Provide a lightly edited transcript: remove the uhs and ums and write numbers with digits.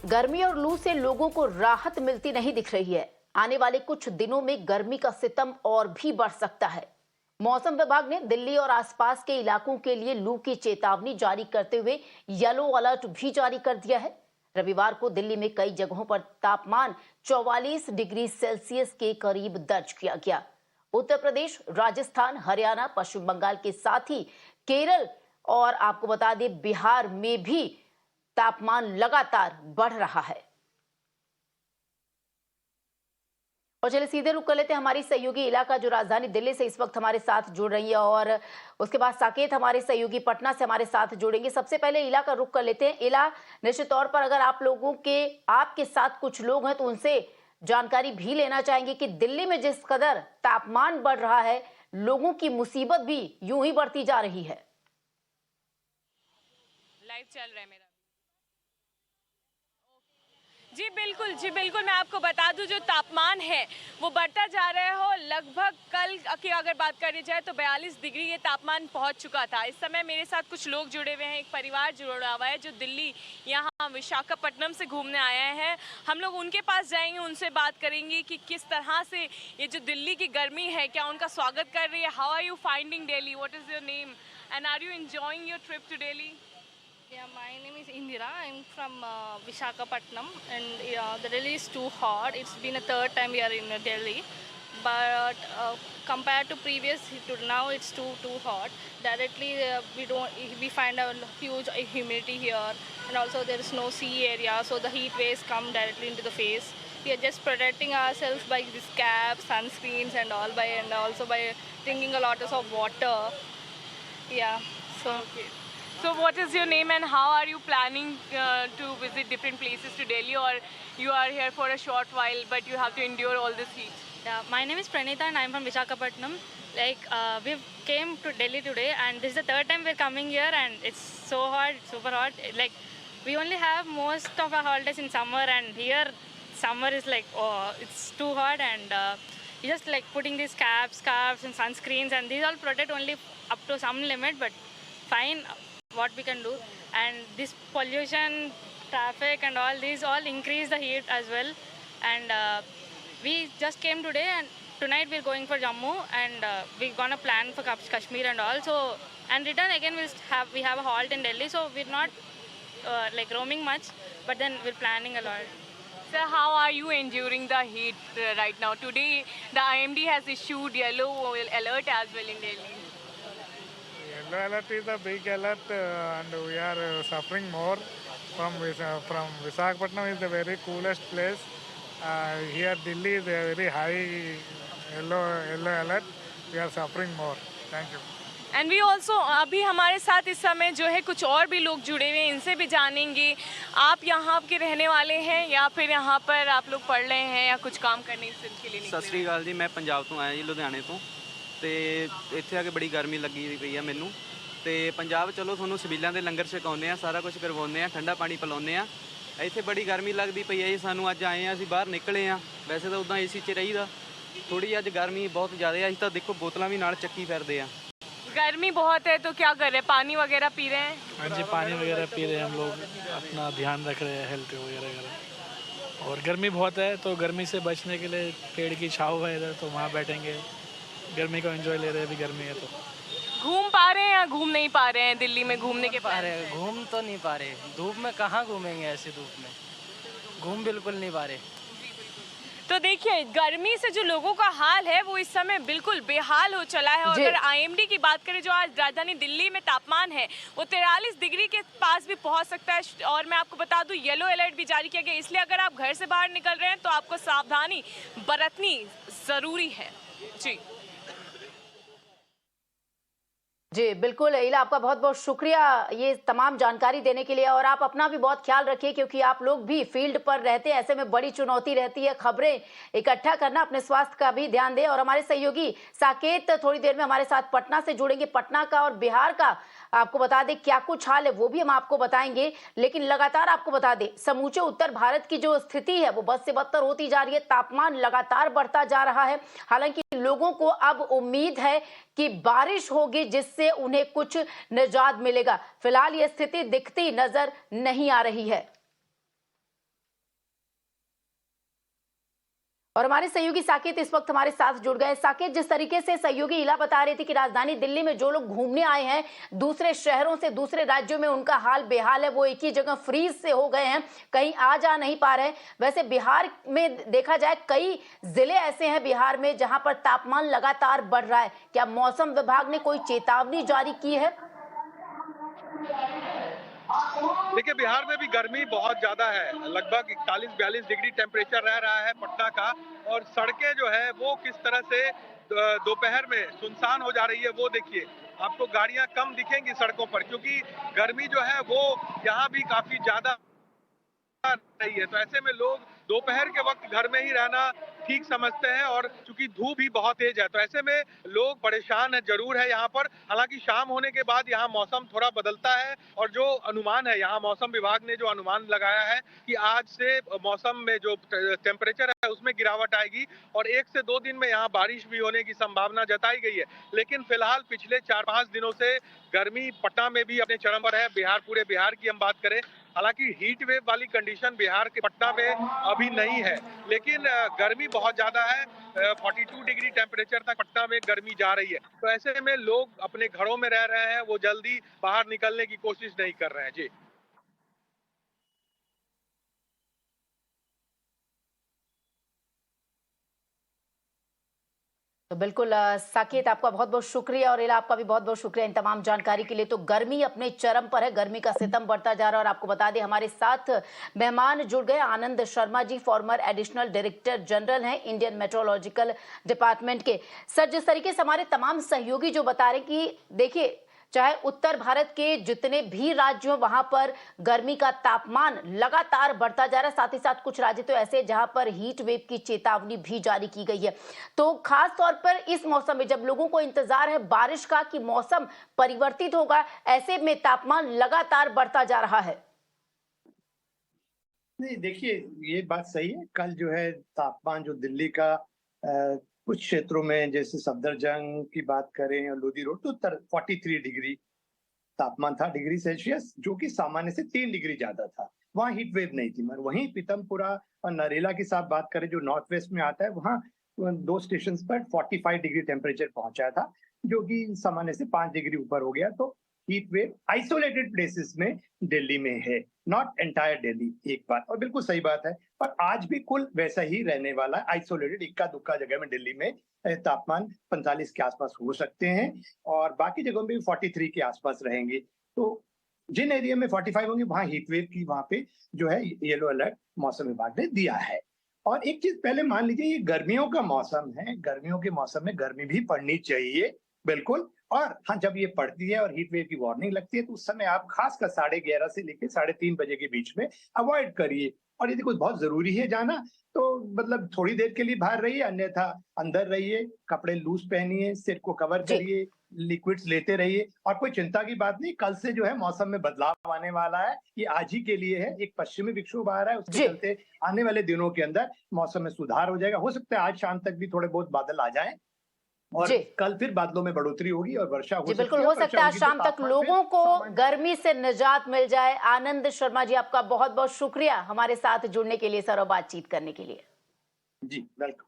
गर्मी और लू से लोगों को राहत मिलती नहीं दिख रही है। आने वाले कुछ दिनों में गर्मी का सितम और भी बढ़ सकता है। मौसम विभाग ने दिल्ली और आसपास के इलाकों के लिए लू की चेतावनी जारी करते हुए येलो अलर्ट भी जारी कर दिया है। रविवार को दिल्ली में कई जगहों पर तापमान 44 डिग्री सेल्सियस के करीब दर्ज किया गया। उत्तर प्रदेश, राजस्थान, हरियाणा, पश्चिम बंगाल के साथ ही केरल और आपको बता दें बिहार में भी तापमान लगातार बढ़ रहा है। और चलिए सीधे रुक कर लेते हैं हमारी सहयोगी इलाका जो राजधानी दिल्ली से इस वक्त हमारे साथ जुड़ रही है, और उसके बाद साकेत हमारे सहयोगी पटना से हमारे साथ जुड़ेंगे। सबसे पहले इला का रुक कर लेते हैं। इला, निश्चित तौर पर अगर आप लोगों के आपके साथ कुछ लोग हैं तो उनसे जानकारी भी लेना चाहेंगे कि दिल्ली में जिस कदर तापमान बढ़ रहा है, लोगों की मुसीबत भी यूं ही बढ़ती जा रही है। लाइव चल रहा है मेरा। जी बिल्कुल मैं आपको बता दूं, जो तापमान है वो बढ़ता जा रहा है। हो लगभग कल की अगर बात करी जाए तो 42 डिग्री ये तापमान पहुंच चुका था। इस समय मेरे साथ कुछ लोग जुड़े हुए हैं, एक परिवार जुड़ा हुआ है जो दिल्ली यहाँ विशाखापट्टनम से घूमने आया है। हम लोग उनके पास जाएंगे, उनसे बात करेंगे कि किस तरह से ये जो दिल्ली की गर्मी है क्या उनका स्वागत कर रही है। How are you finding Delhi, what is your name and are you enjoying your trip to Delhi? Yeah, my name is Indira. I'm from Visakhapatnam, and the Delhi is too hot. It's been a third time we are in Delhi, but compared to previous to now, it's too hot. Directly, we find a huge humidity here, and also there is no sea area, so the heat waves come directly into the face. We are just protecting ourselves by these caps, sunscreens, and all and also by drinking a lot of water. Yeah. So. Okay. So what is your name and how are you planning to visit different places to Delhi, or you are here for a short while but you have to endure all this heat? Yeah, my name is Pranita and I'm from Visakhapatnam. We came to Delhi today and this is the third time we're coming here and it's so hot, super hot. Like we only have most of our holidays in summer, and here summer is like, oh, it's too hot, and you just like putting these caps, scarves and sunscreens, and these all protect only up to some limit, but fine. What we can do, and this pollution, traffic and all these all increase the heat as well. And we just came today, and tonight we're going for Jammu, and we're gonna plan for Kashmir and all. So and return again we have a halt in Delhi, so we're not like roaming much, but then we're planning a lot. So how are you enduring the heat right now? Today the IMD has issued yellow alert as well in Delhi. Yellow alert is a big alert, and we are suffering more from Visakhapatnam. Is the very coolest place. Here Delhi is a very high yellow alert. We are suffering more. Thank you. And we also अभी हमारे साथ इस समय जो है कुछ और भी लोग जुड़े हुए हैं, इनसे भी जानेंगे। आप यहाँ के रहने वाले हैं या फिर यहाँ पर आप लोग पढ़ रहे हैं या कुछ काम करने के लिए? सत श्री अकाल जी, मैं पंजाब तो आया जी, लुधियाने तो। ਤੇ ਇੱਥੇ ਆ ਕੇ ਬੜੀ ਗਰਮੀ ਲੱਗੀ ਪਈ ਆ ਮੈਨੂੰ। ਤੇ ਪੰਜਾਬ ਚਲੋ ਤੁਹਾਨੂੰ ਸਬੀਲਾਂ ਦੇ ਲੰਗਰ ਛਕਾਉਂਦੇ ਆ, ਸਾਰਾ ਕੁਝ ਕਰਵਾਉਂਦੇ ਆ, ਠੰਡਾ ਪਾਣੀ ਪਿਲਾਉਂਦੇ ਆ। ਇੱਥੇ ਬੜੀ ਗਰਮੀ ਲੱਗਦੀ ਪਈ ਆ ਜੀ ਸਾਨੂੰ। ਅੱਜ ਆਏ ਆ, ਅਸੀਂ ਬਾਹਰ ਨਿਕਲੇ ਆ, ਵੈਸੇ ਤਾਂ ਉਦਾਂ ਏਸੀ 'ਚ ਰਹੀਦਾ। ਥੋੜੀ ਅੱਜ ਗਰਮੀ ਬਹੁਤ ਜ਼ਿਆਦਾ ਆ, ਅਸੀਂ ਤਾਂ ਦੇਖੋ ਬੋਤਲਾਂ ਵੀ ਨਾਲ ਚੱਕੀ ਫਿਰਦੇ ਆ। गर्मी बहुत है तो क्या कर रहे हैं, पानी वगैरह पी रहे हैं? हाँ जी, पानी वगैरह पी रहे हैं हम लोग, अपना ध्यान रख रहे हैं हेल्थ वगैरह। और गर्मी बहुत है तो गर्मी से बचने के लिए पेड़ की छाँव है इधर, तो वहाँ बैठेंगे, गर्मी को एंजॉय ले रहे हैं। अभी गर्मी है तो घूम पा रहे हैं या घूम नहीं पा रहे हैं? दिल्ली में घूमने के पा रहे, घूम तो नहीं पा रहे। धूप में कहाँ घूमेंगे, ऐसी धूप में घूम बिल्कुल नहीं पा रहे। तो देखिए गर्मी से जो लोगों का हाल है वो इस समय बिल्कुल बेहाल हो चला है। और अगर आईएमडी की बात करें, जो आज राजधानी दिल्ली में तापमान है वो 43 डिग्री के पास भी पहुंच सकता है। और मैं आपको बता दूं येलो अलर्ट भी जारी किया गया, इसलिए अगर आप घर से बाहर निकल रहे हैं तो आपको सावधानी बरतनी जरूरी है। जी बिल्कुल इला, आपका बहुत बहुत शुक्रिया ये तमाम जानकारी देने के लिए। और आप अपना भी बहुत ख्याल रखिए क्योंकि आप लोग भी फील्ड पर रहते हैं, ऐसे में बड़ी चुनौती रहती है खबरें इकट्ठा करना। अपने स्वास्थ्य का भी ध्यान दें। और हमारे सहयोगी साकेत थोड़ी देर में हमारे साथ पटना से जुड़ेंगे। पटना का और बिहार का आपको बता दें क्या कुछ हाल है वो भी हम आपको बताएंगे। लेकिन लगातार आपको बता दें समूचे उत्तर भारत की जो स्थिति है वो बद से बदतर होती जा रही है। तापमान लगातार बढ़ता जा रहा है। हालांकि लोगों को अब उम्मीद है कि बारिश होगी जिससे उन्हें कुछ निजात मिलेगा। फिलहाल ये स्थिति दिखती नजर नहीं आ रही है। और हमारे सहयोगी साकेत इस वक्त हमारे साथ जुड़ गए। साकेत, जिस तरीके से सहयोगी इला बता रही थी कि राजधानी दिल्ली में जो लोग घूमने आए हैं दूसरे शहरों से, दूसरे राज्यों में, उनका हाल बेहाल है, वो एक ही जगह फ्रीज से हो गए हैं, कहीं आ जा नहीं पा रहे हैं। वैसे बिहार में देखा जाए कई जिले ऐसे हैं बिहार में जहां पर तापमान लगातार बढ़ रहा है। क्या मौसम विभाग ने कोई चेतावनी जारी की है? देखिए, बिहार में भी गर्मी बहुत ज्यादा है। लगभग 41-42 डिग्री टेम्परेचर रह रहा है पटना का। और सड़कें जो है वो किस तरह से दोपहर में सुनसान हो जा रही है, वो देखिए। आपको गाड़ियां कम दिखेंगी सड़कों पर, क्योंकि गर्मी जो है वो यहाँ भी काफी ज्यादा रही है। तो ऐसे में लोग दोपहर के वक्त घर में ही रहना ठीक समझते हैं, और चूंकि धूप भी बहुत तेज है तो ऐसे में लोग परेशान है जरूर है यहाँ पर। हालांकि शाम होने के बाद यहाँ मौसम थोड़ा बदलता है, और जो अनुमान है यहाँ मौसम विभाग ने जो अनुमान लगाया है कि आज से मौसम में जो टेम्परेचर है उसमें गिरावट आएगी, और 1 से 2 दिन में यहाँ बारिश भी होने की संभावना जताई गई है। लेकिन फिलहाल पिछले 4-5 दिनों से गर्मी पटना में भी अपने चरम पर है। पूरे बिहार की हम बात करें, हालांकि हीट वेव वाली कंडीशन बिहार के पटना में अभी नहीं है, लेकिन गर्मी बहुत ज्यादा है। 42 डिग्री टेम्परेचर तक पटना में गर्मी जा रही है। तो ऐसे में लोग अपने घरों में रह रहे हैं, वो जल्दी बाहर निकलने की कोशिश नहीं कर रहे हैं। जी तो बिल्कुल साकेत, आपका बहुत बहुत शुक्रिया, और इला आपका भी बहुत बहुत शुक्रिया इन तमाम जानकारी के लिए। तो गर्मी अपने चरम पर है, गर्मी का सितम बढ़ता जा रहा है। और आपको बता दें हमारे साथ मेहमान जुड़ गए Anand Sharma ji, farmer additional director general हैं इंडियन मेट्रोलॉजिकल डिपार्टमेंट के। सर, जिस तरीके से हमारे तमाम सहयोगी जो बता रहे कि देखिए चाहे उत्तर भारत के जितने भी राज्य हो वहां पर गर्मी का तापमान लगातार बढ़ता जा रहा है, साथ ही साथ कुछ राज्य तो ऐसे जहां पर हीट वेव की चेतावनी भी जारी की गई है। तो खास तौर पर इस मौसम में जब लोगों को इंतजार है बारिश का कि मौसम परिवर्तित होगा, ऐसे में तापमान लगातार बढ़ता जा रहा है। नहीं, देखिए ये बात सही है। कल जो है तापमान जो दिल्ली का कुछ क्षेत्रों में जैसे सफदरजंग की बात करें और लोधी रोड, तो 43 डिग्री तापमान था डिग्री सेल्सियस, जो कि सामान्य से 3 डिग्री ज्यादा था। वहाँ हीट वेव नहीं थी। मगर वहीं पीतमपुरा और नरेला की साथ बात करें जो नॉर्थ वेस्ट में आता है, वहाँ 2 स्टेशन पर 45 डिग्री टेम्परेचर पहुंचा था, जो कि सामान्य से 5 डिग्री ऊपर हो गया। तो हीट वेव आइसोलेटेड प्लेसेस में दिल्ली में है, नॉट एंटायर दिल्ली। एक बात और बिल्कुल सही बात है, पर आज भी कुल वैसा ही रहने वाला है। आइसोलेटेड इक्का दुक्का जगह में दिल्ली में तापमान 45 के आसपास हो सकते हैं, और बाकी जगहों में भी 43 के आसपास रहेंगे। तो जिन एरिया में 45 होंगे वहां हीट वेव की वहां पे जो है येलो अलर्ट मौसम विभाग ने दिया है। और एक चीज पहले मान लीजिए, ये गर्मियों का मौसम है, गर्मियों के मौसम में गर्मी भी पड़नी चाहिए, बिल्कुल। और हाँ, जब ये पड़ती है और हीट वेव की वार्निंग लगती है तो उस समय आप खासकर 11:30 से लेकर 3:30 बजे के बीच में अवॉइड करिए। और यदि कुछ बहुत जरूरी है जाना तो मतलब थोड़ी देर के लिए बाहर रहिए, अन्यथा अंदर रहिए, कपड़े लूज पहनिए, सिर को कवर करिए, लिक्विड्स लेते रहिए। और कोई चिंता की बात नहीं, कल से जो है मौसम में बदलाव आने वाला है। ये आज ही के लिए है, एक पश्चिमी विक्षोभ आ रहा है, उसके चलते आने वाले दिनों के अंदर मौसम में सुधार हो जाएगा। हो सकता है आज शाम तक भी थोड़े बहुत बादल आ जाएं, और कल फिर बादलों में बढ़ोतरी होगी और वर्षा हो सकती है। बिल्कुल हो सकता है आज शाम तक लोगों को गर्मी से निजात मिल जाए। आनंद शर्मा जी, आपका बहुत बहुत शुक्रिया हमारे साथ जुड़ने के लिए सर, और बातचीत करने के लिए। जी वेलकम।